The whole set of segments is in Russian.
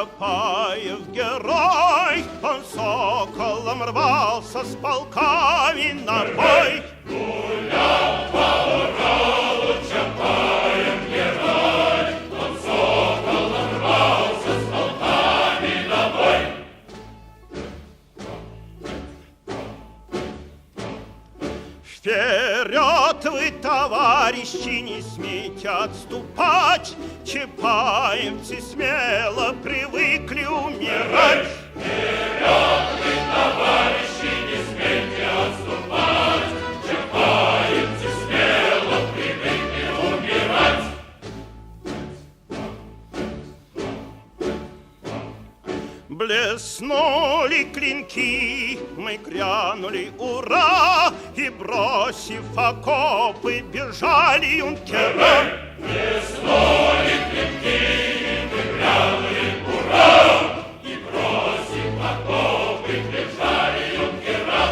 Чапаев герой, он соколом рвался с полками на бой. Гулял по Уралу Чапаев герой, он соколом рвался с полками на бой. Вперед вы, товарищи, не смейте отступать, чапаевцы смело привыкли умирать. Вперед вы, товарищи, не смейте отступать, чапаевцы смело привыкли умирать. Блеснули клинки, мы грянули ура, и, бросив окопы, бежали юнкера. Блеснули клинки, мы грянули ура, и, бросив окопы, бежали юнкера.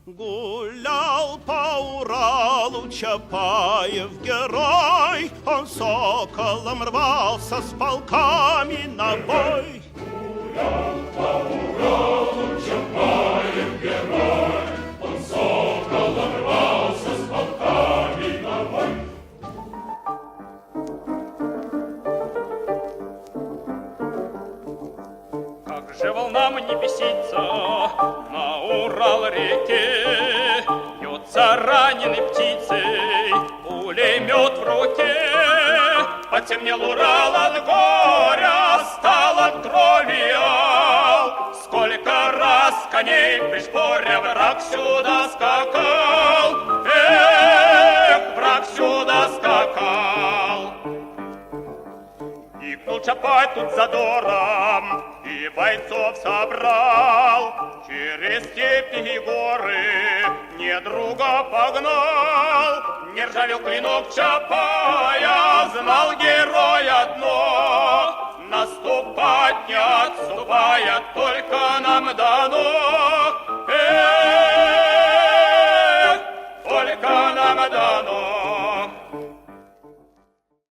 Гулял по Уралу Чапаев герой, он соколом рвался с полками на бой. Гулял по Уралу Чапаев герой, он соколом рвался с полками на бой. Как же волнам не беситься на Урал-реке, бьется раненой птицей пулемет в руке. Потемнел Урал от горя, стал от крови ал. Сколько раз коней пришпоря враг сюда скакал, эх, враг сюда скакал. И гнул Чапай тут задором, и бойцов собрал, через степи и горы недруга погнал. Не ржавел клинок Чапая, знал герой одно: наступать не отступая, только нам дай.